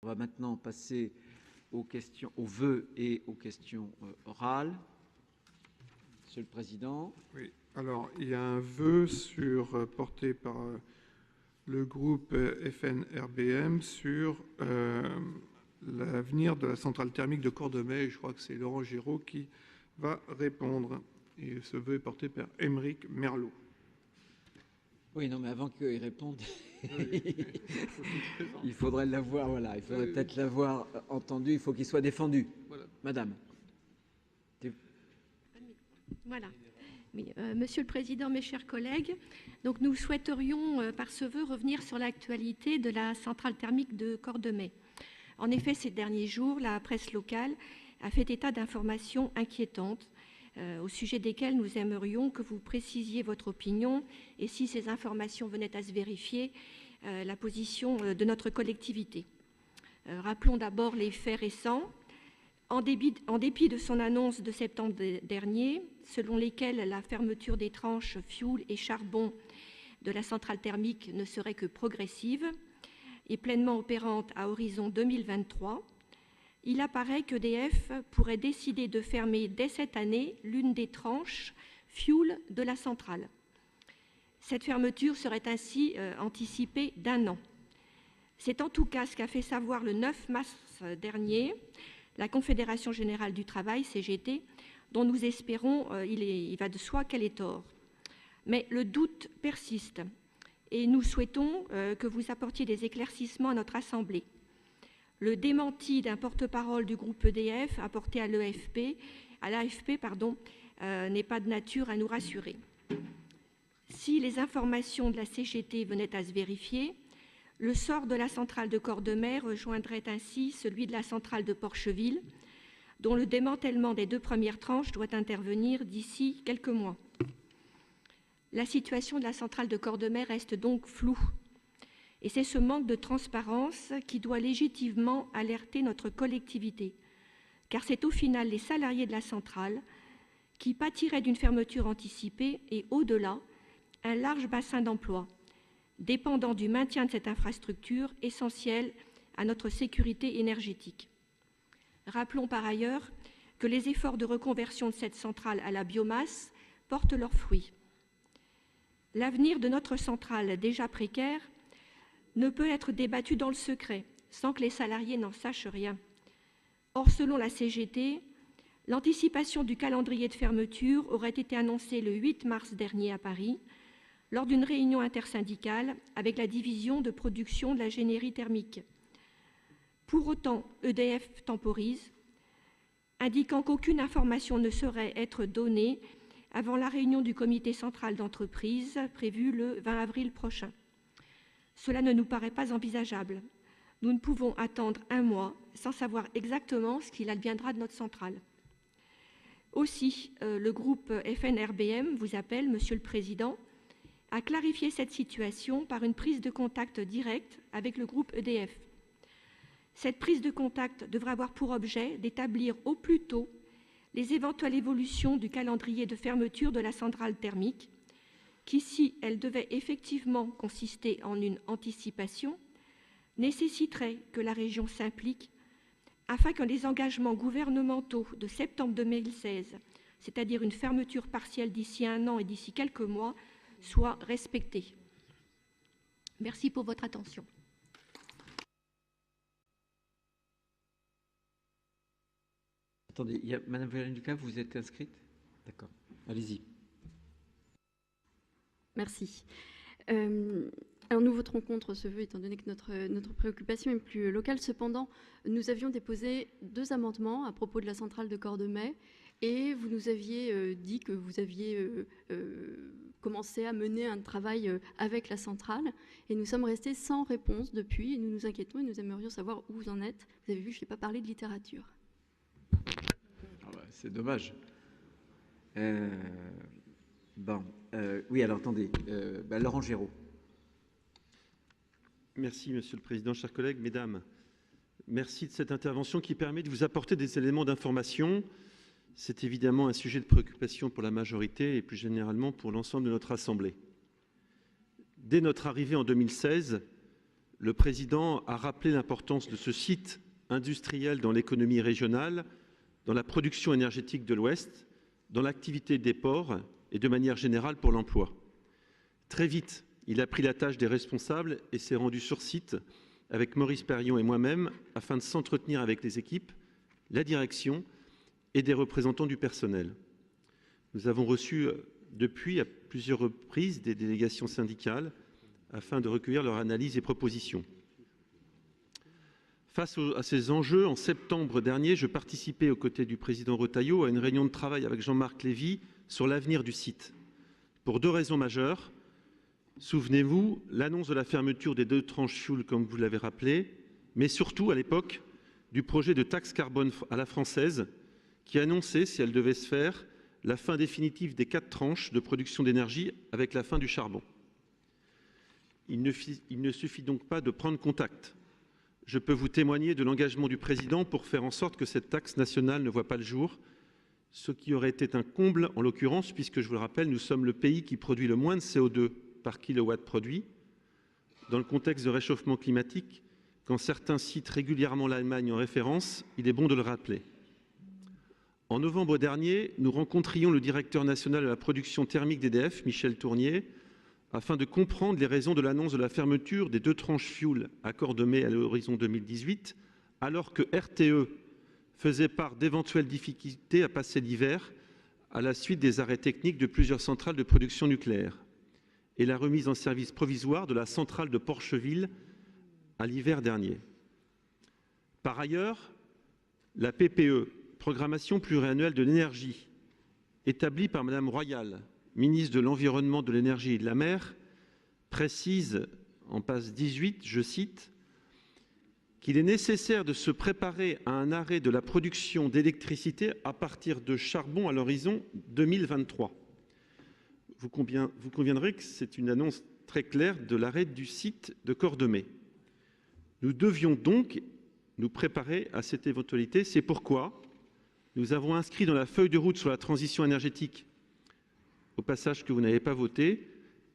On va maintenant passer aux questions, aux vœux et aux questions orales. Monsieur le Président. Oui, alors il y a un vœu porté par le groupe FNRBM sur l'avenir de la centrale thermique de Cordemais. Je crois que c'est Laurent Giraud qui va répondre. Et ce vœu est porté par Aymeric Merlot. Oui, non, mais avant qu'il réponde, il faudrait l'avoir, voilà, il faudrait peut-être l'avoir entendu, il faut qu'il soit défendu. Voilà. Madame. Voilà. Oui, Monsieur le Président, mes chers collègues, donc nous souhaiterions par ce vœu revenir sur l'actualité de la centrale thermique de Cordemais. En effet, ces derniers jours, la presse locale a fait état d'informations inquiétantes au sujet desquelles nous aimerions que vous précisiez votre opinion et, si ces informations venaient à se vérifier, la position de notre collectivité. Rappelons d'abord les faits récents. En dépit de son annonce de septembre dernier, selon lesquelles la fermeture des tranches fioul et charbon de la centrale thermique ne serait que progressive et pleinement opérante à horizon 2023, il apparaît qu'EDF pourrait décider de fermer dès cette année l'une des tranches fioul de la centrale. Cette fermeture serait ainsi anticipée d'1 an. C'est en tout cas ce qu'a fait savoir le 9 mars dernier la Confédération générale du travail, CGT, dont nous espérons, il va de soi qu'elle ait tort. Mais le doute persiste et nous souhaitons que vous apportiez des éclaircissements à notre Assemblée. Le démenti d'un porte-parole du groupe EDF apporté à l'AFP, n'est pas de nature à nous rassurer. Si les informations de la CGT venaient à se vérifier, le sort de la centrale de Cordemais rejoindrait ainsi celui de la centrale de Porcheville, dont le démantèlement des 2 premières tranches doit intervenir d'ici quelques mois. La situation de la centrale de Cordemais reste donc floue. Et c'est ce manque de transparence qui doit légitimement alerter notre collectivité, car c'est au final les salariés de la centrale qui pâtiraient d'une fermeture anticipée et, au-delà, un large bassin d'emploi, dépendant du maintien de cette infrastructure essentielle à notre sécurité énergétique. Rappelons par ailleurs que les efforts de reconversion de cette centrale à la biomasse portent leurs fruits. L'avenir de notre centrale, déjà précaire, ne peut être débattu dans le secret, sans que les salariés n'en sachent rien. Or, selon la CGT, l'anticipation du calendrier de fermeture aurait été annoncée le 8 mars dernier à Paris, lors d'une réunion intersyndicale avec la division de production de l'ingénierie thermique. Pour autant, EDF temporise, indiquant qu'aucune information ne saurait être donnée avant la réunion du comité central d'entreprise prévue le 20 avril prochain. Cela ne nous paraît pas envisageable. Nous ne pouvons attendre 1 mois sans savoir exactement ce qu'il adviendra de notre centrale. Aussi, le groupe FNRBM vous appelle, Monsieur le Président, à clarifier cette situation par une prise de contact directe avec le groupe EDF. Cette prise de contact devra avoir pour objet d'établir au plus tôt les éventuelles évolutions du calendrier de fermeture de la centrale thermique, qui, si elle devait effectivement consister en une anticipation, nécessiterait que la région s'implique afin que les engagements gouvernementaux de septembre 2016, c'est-à-dire une fermeture partielle d'ici 1 an et d'ici quelques mois, soient respectés. Merci pour votre attention. Attendez, Madame Valérie Lucas, vous êtes inscrite? D'accord, allez-y. Merci. Alors nous voterons contre ce vœu, étant donné que notre préoccupation est plus locale. Cependant, nous avions déposé 2 amendements à propos de la centrale de Cordemais, et vous nous aviez dit que vous aviez commencé à mener un travail avec la centrale, et nous sommes restés sans réponse depuis, et nous nous inquiétons et nous aimerions savoir où vous en êtes. Vous avez vu, je n'ai pas parlé de littérature. Ah bah, c'est dommage. Oui, alors attendez, Laurent Giraud. Merci, Monsieur le Président, chers collègues, Mesdames. Merci de cette intervention qui permet de vous apporter des éléments d'information. C'est évidemment un sujet de préoccupation pour la majorité et plus généralement pour l'ensemble de notre Assemblée. Dès notre arrivée en 2016, le président a rappelé l'importance de ce site industriel dans l'économie régionale, dans la production énergétique de l'Ouest, dans l'activité des ports et de manière générale pour l'emploi. Très vite, il a pris la tâche des responsables et s'est rendu sur site avec Maurice Perrion et moi-même afin de s'entretenir avec les équipes, la direction et des représentants du personnel. Nous avons reçu depuis à plusieurs reprises des délégations syndicales afin de recueillir leurs analyses et propositions. Face à ces enjeux, en septembre dernier, je participais aux côtés du président Retailleau à une réunion de travail avec Jean-Marc Lévy sur l'avenir du site. Pour 2 raisons majeures. Souvenez-vous, l'annonce de la fermeture des 2 tranches fuel, comme vous l'avez rappelé, mais surtout à l'époque du projet de taxe carbone à la française qui annonçait, si elle devait se faire, la fin définitive des 4 tranches de production d'énergie avec la fin du charbon. Il ne suffit donc pas de prendre contact. Je peux vous témoigner de l'engagement du président pour faire en sorte que cette taxe nationale ne voit pas le jour, ce qui aurait été un comble en l'occurrence, puisque je vous le rappelle, nous sommes le pays qui produit le moins de CO2 par kilowatt produit. Dans le contexte de réchauffement climatique, quand certains citent régulièrement l'Allemagne en référence, il est bon de le rappeler. En novembre dernier, nous rencontrions le directeur national de la production thermique d'EDF, Michel Tournier, afin de comprendre les raisons de l'annonce de la fermeture des 2 tranches fuel à Cordemais à l'horizon 2018, alors que RTE faisait part d'éventuelles difficultés à passer l'hiver à la suite des arrêts techniques de plusieurs centrales de production nucléaire et la remise en service provisoire de la centrale de Porcheville à l'hiver dernier. Par ailleurs, la PPE, Programmation pluriannuelle de l'énergie, établie par Madame Royal, ministre de l'Environnement, de l'Énergie et de la Mer, précise en page 18, je cite, qu'il est nécessaire de se préparer à un arrêt de la production d'électricité à partir de charbon à l'horizon 2023. Vous conviendrez que c'est une annonce très claire de l'arrêt du site de Cordemais. Nous devions donc nous préparer à cette éventualité. C'est pourquoi nous avons inscrit dans la feuille de route sur la transition énergétique, au passage que vous n'avez pas voté,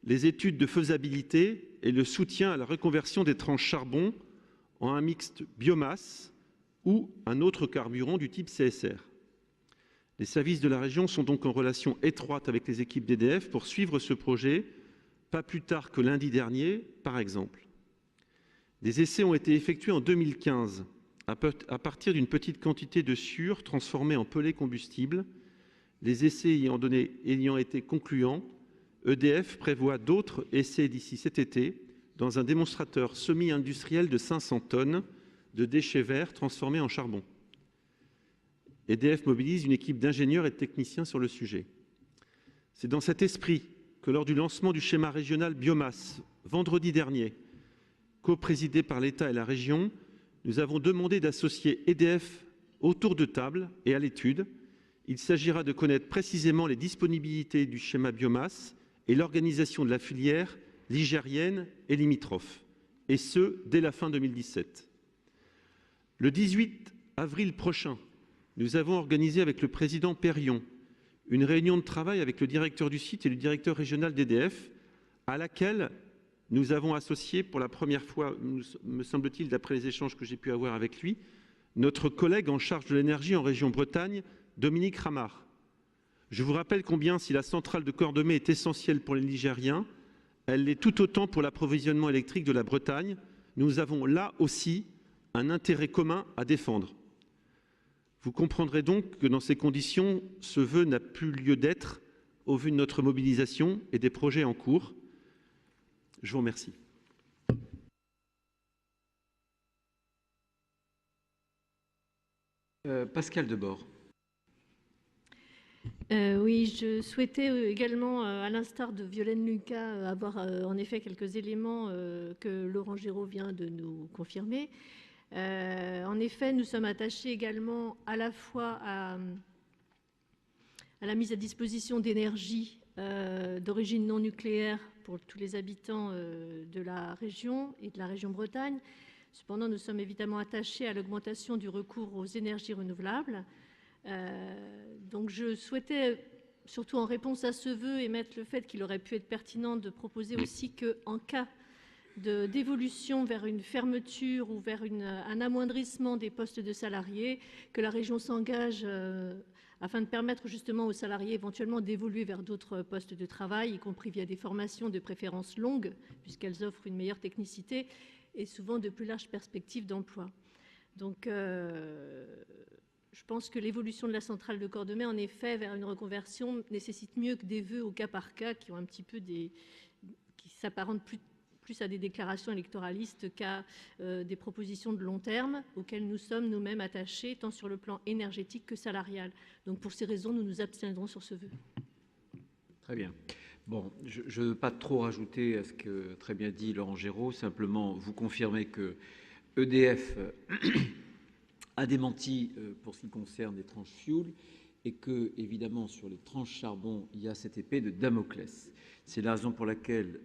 les études de faisabilité et le soutien à la reconversion des tranches charbon en un mixte biomasse ou un autre carburant du type CSR. Les services de la région sont donc en relation étroite avec les équipes d'EDF pour suivre ce projet, pas plus tard que lundi dernier, par exemple. Des essais ont été effectués en 2015 à partir d'une petite quantité de suure transformée en pellet combustible. Les essais ayant été concluants, EDF prévoit d'autres essais d'ici cet été dans un démonstrateur semi-industriel de 500 tonnes de déchets verts transformés en charbon. EDF mobilise une équipe d'ingénieurs et de techniciens sur le sujet. C'est dans cet esprit que lors du lancement du schéma régional biomasse, vendredi dernier, coprésidé par l'État et la région, nous avons demandé d'associer EDF au tour de table et à l'étude. Il s'agira de connaître précisément les disponibilités du schéma biomasse et l'organisation de la filière ligérienne et limitrophe, et ce, dès la fin 2017. Le 18 avril prochain, nous avons organisé avec le président Perrion une réunion de travail avec le directeur du site et le directeur régional d'EDF, à laquelle nous avons associé pour la première fois, me semble-t-il, d'après les échanges que j'ai pu avoir avec lui, notre collègue en charge de l'énergie en région Bretagne, Dominique Ramard. Je vous rappelle combien, si la centrale de Cordemais est essentielle pour les Ligériens, elle l'est tout autant pour l'approvisionnement électrique de la Bretagne. Nous avons là aussi un intérêt commun à défendre. Vous comprendrez donc que dans ces conditions, ce vœu n'a plus lieu d'être au vu de notre mobilisation et des projets en cours. Je vous remercie. Pascal Debord. Oui, je souhaitais également, à l'instar de Violaine Lucas, avoir en effet quelques éléments que Laurent Giraud vient de nous confirmer. En effet, nous sommes attachés également à la fois à la mise à disposition d'énergie d'origine non nucléaire pour tous les habitants de la région et de la région Bretagne. Cependant, nous sommes évidemment attachés à l'augmentation du recours aux énergies renouvelables. Donc je souhaitais, surtout en réponse à ce vœu, émettre le fait qu'il aurait pu être pertinent de proposer aussi qu'en cas d'évolution vers une fermeture ou vers un amoindrissement des postes de salariés, que la région s'engage afin de permettre justement aux salariés éventuellement d'évoluer vers d'autres postes de travail, y compris via des formations de préférence longues, puisqu'elles offrent une meilleure technicité et souvent de plus larges perspectives d'emploi. Donc, je pense que l'évolution de la centrale de Cordemais, en effet, vers une reconversion nécessite mieux que des vœux au cas par cas qui ont un petit peu qui s'apparentent plus à des déclarations électoralistes qu'à des propositions de long terme auxquelles nous sommes nous-mêmes attachés, tant sur le plan énergétique que salarial. Donc, pour ces raisons, nous nous abstiendrons sur ce vœu. Très bien. Bon, je ne veux pas trop rajouter à ce que très bien dit Laurent Géraud, simplement vous confirmer que EDF a démenti pour ce qui concerne les tranches fioul et que, évidemment, sur les tranches charbon, il y a cette épée de Damoclès. C'est la raison pour laquelle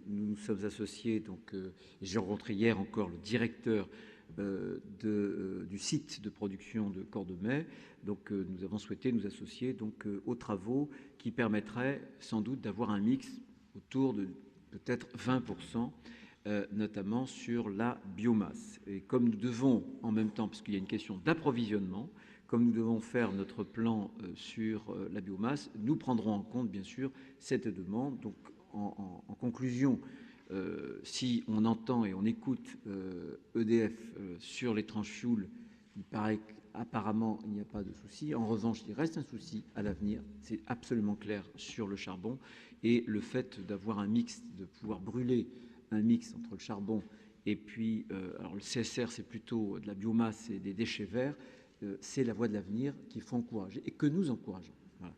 nous nous sommes associés. Donc, j'ai rencontré hier encore le directeur du site de production de Cordemais. Donc, nous avons souhaité nous associer donc aux travaux qui permettraient sans doute d'avoir un mix autour de peut-être 20%. Notamment sur la biomasse. Et comme nous devons en même temps, parce qu'il y a une question d'approvisionnement, comme nous devons faire notre plan sur la biomasse, nous prendrons en compte bien sûr cette demande. Donc en conclusion, si on entend et on écoute EDF sur les tranches fioul, il paraît qu'apparemment il n'y a pas de souci. En revanche, il reste un souci à l'avenir, c'est absolument clair sur le charbon et le fait d'avoir un mix, de pouvoir brûler un mix entre le charbon et puis, alors le CSR, c'est plutôt de la biomasse et des déchets verts, c'est la voie de l'avenir qu'il faut encourager et que nous encourageons. Voilà.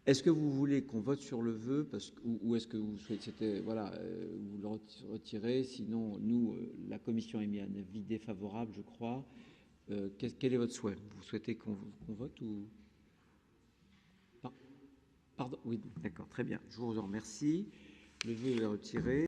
Est-ce que vous voulez qu'on vote sur le vœu ou est-ce que vous souhaitez, voilà, vous le retirez? Sinon, nous, la commission a émis un avis défavorable, je crois. Quel est votre souhait? Vous souhaitez qu'on vote ou pardon? Oui, d'accord, très bien. Je vous en remercie. Le vœu est retiré.